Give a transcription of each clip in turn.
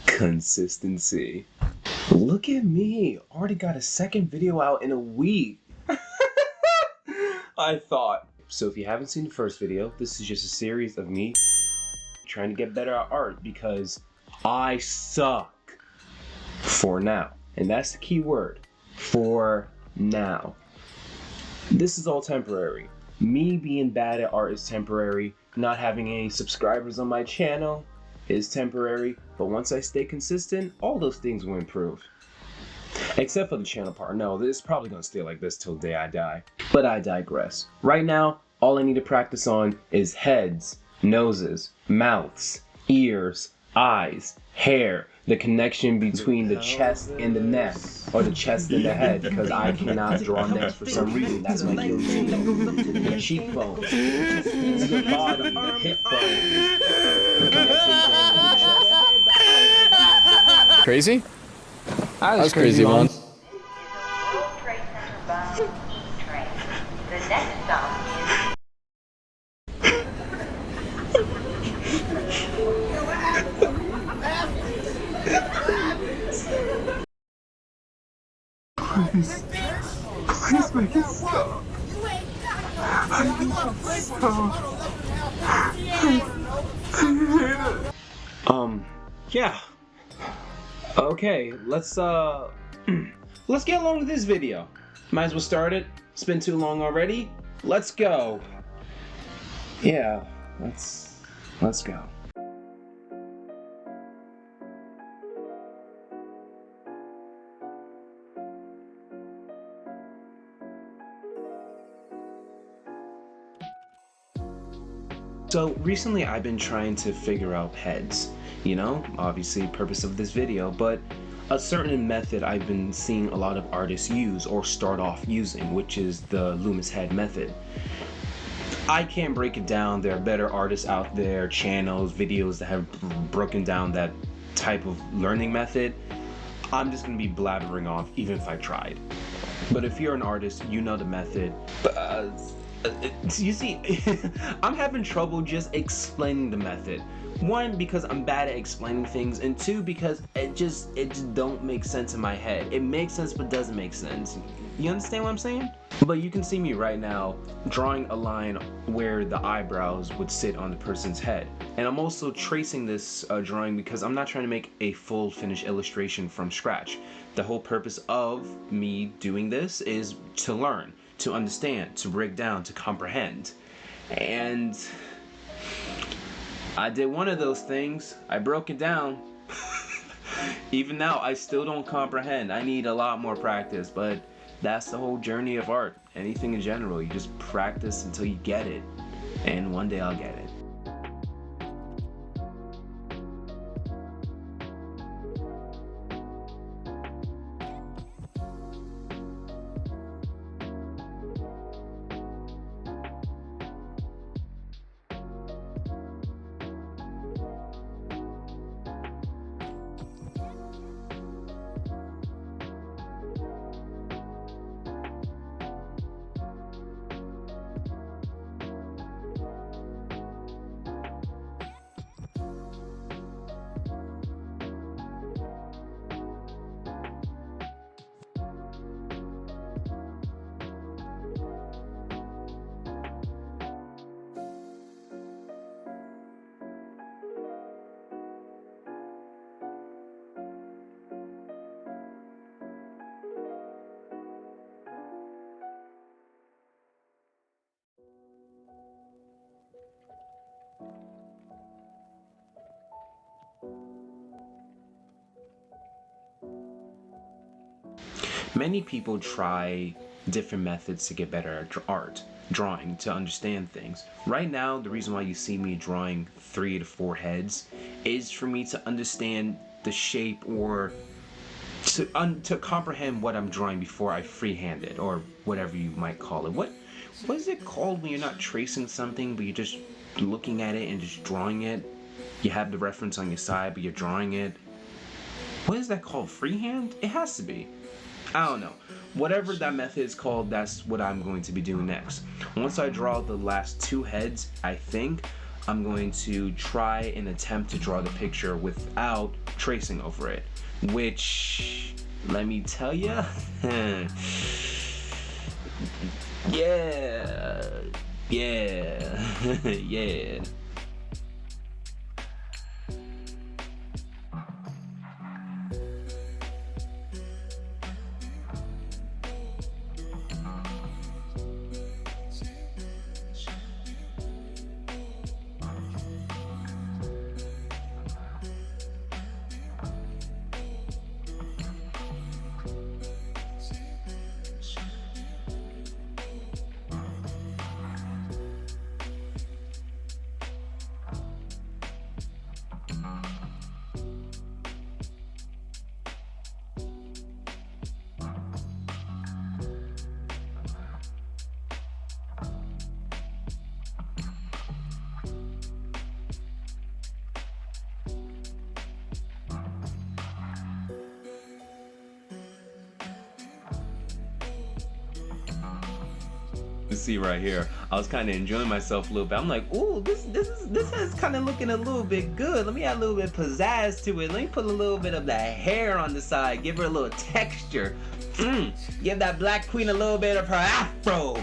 Consistency. Look at me. Already got a second video out in a week. I thought. So if you haven't seen the first video, this is just a series of me trying to get better at art because I suck. For now. And that's the key word. For now. This is all temporary. Me being bad at art is temporary. Not having any subscribers on my channel is temporary. But once I stay consistent, all those things will improve. Except for the channel part. No, it's probably going to stay like this till the day I die. But I digress. Right now, all I need to practice on is heads, noses, mouths, ears, eyes, hair, the connection between the chest and the neck, or the chest and the head, because I cannot draw necks for some reason. That's my Achilles heel. The cheekbone, the bottom, the hip bone, the connection between the chest. Crazy? That was crazy, man. The next stop Please make it stop. Yeah. Okay, let's get along with this video. Might as well start it. It's been too long already. Let's go. Yeah, let's go. So recently I've been trying to figure out heads, you know, obviously purpose of this video, but a certain method I've been seeing a lot of artists use or start off using, which is the Loomis head method. I can't break it down. There are better artists out there, channels, videos that have broken down that type of learning method. I'm just gonna be blabbering off even if I tried. But if you're an artist, you know the method. You see, I'm having trouble just explaining the method. One, because I'm bad at explaining things, and two, because it just don't make sense in my head. It makes sense but doesn't make sense. You understand what I'm saying? But you can see me right now drawing a line where the eyebrows would sit on the person's head. And I'm also tracing this drawing because I'm not trying to make a full finished illustration from scratch. The whole purpose of me doing this is to learn, to understand, to break down, to comprehend. And I did one of those things. I broke it down. Even now, I still don't comprehend. I need a lot more practice, but that's the whole journey of art. Anything in general, you just practice until you get it. And one day I'll get it. Many people try different methods to get better at art, drawing, to understand things. Right now, the reason why you see me drawing 3 to 4 heads is for me to understand the shape, or to comprehend what I'm drawing before I freehand it, or whatever you might call it. What is it called when you're not tracing something but you're just looking at it and just drawing it? You have the reference on your side but you're drawing it. What is that called? Freehand? It has to be. I don't know. Whatever that method is called, that's what I'm going to be doing next. Once I draw the last 2 heads, I think, I'm going to try and attempt to draw the picture without tracing over it, which, let me tell ya, yeah, yeah. See right here, I was kind of enjoying myself a little bit. I'm like, ooh, this is kind of looking a little bit good. Let me add a little bit of pizzazz to it. Let me put a little bit of that hair on the side, give her a little texture. Give that black queen a little bit of her afro.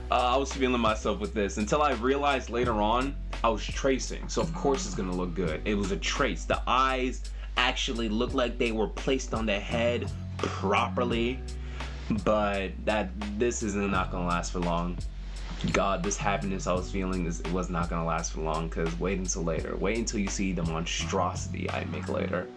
I was feeling myself with this until I realized later on I was tracing, so of course it's gonna look good. It was a trace. The eyes actually looked like they were placed on the head properly. But this is not gonna last for long. God, this happiness I was feeling it was not gonna last for long, because wait until later. Wait until you see the monstrosity I make later.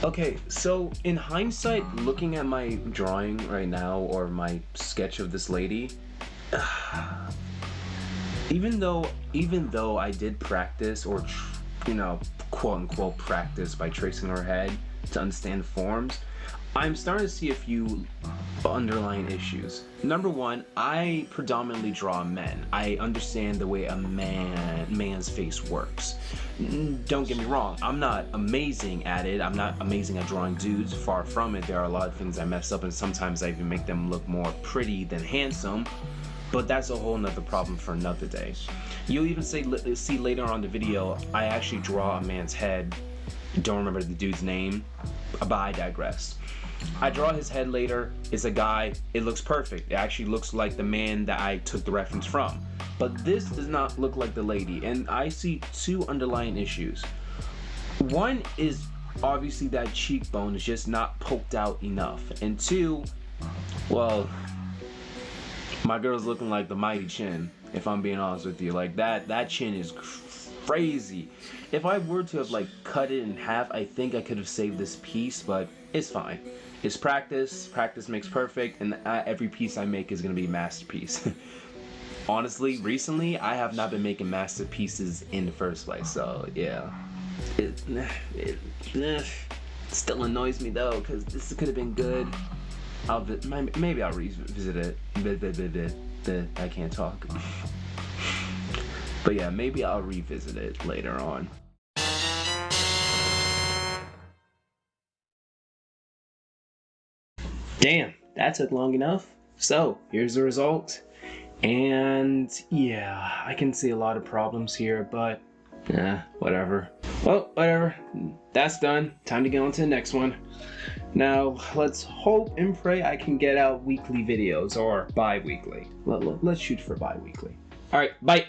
Okay, so in hindsight, looking at my drawing right now, or my sketch of this lady, even though I did practice, or quote unquote practice by tracing her head to understand forms, I'm starting to see a few underlying issues. Number one, I predominantly draw men. I understand the way a man's face works. Don't get me wrong, I'm not amazing at it. I'm not amazing at drawing dudes, far from it. There are a lot of things I mess up, and sometimes I even make them look more pretty than handsome. But that's a whole nother problem for another day. You'll even see later on the video, I actually draw a man's head. Don't remember the dude's name, but I digress. I draw his head later. It's a guy. It looks perfect. It actually looks like the man that I took the reference from. But this does not look like the lady, and I see two underlying issues. One is obviously that cheekbone is just not poked out enough, and two, well, my girl's looking like the mighty chin, if I'm being honest with you. Like that chin is crazy. If I were to have like cut it in half, I think I could have saved this piece, but it's fine. It's practice. Practice makes perfect, and every piece I make is gonna be a masterpiece. Honestly, recently I have not been making masterpieces in the first place, so yeah. It still annoys me though, because this could have been good. Maybe I'll revisit it. I can't talk. But yeah, maybe I'll revisit it later on. Damn, that took long enough. So, here's the result. And yeah, I can see a lot of problems here, but Whatever. Well, whatever. That's done. Time to get on to the next one. Now, let's hope and pray I can get out weekly videos, or bi-weekly. Let's shoot for bi-weekly. Alright, bye!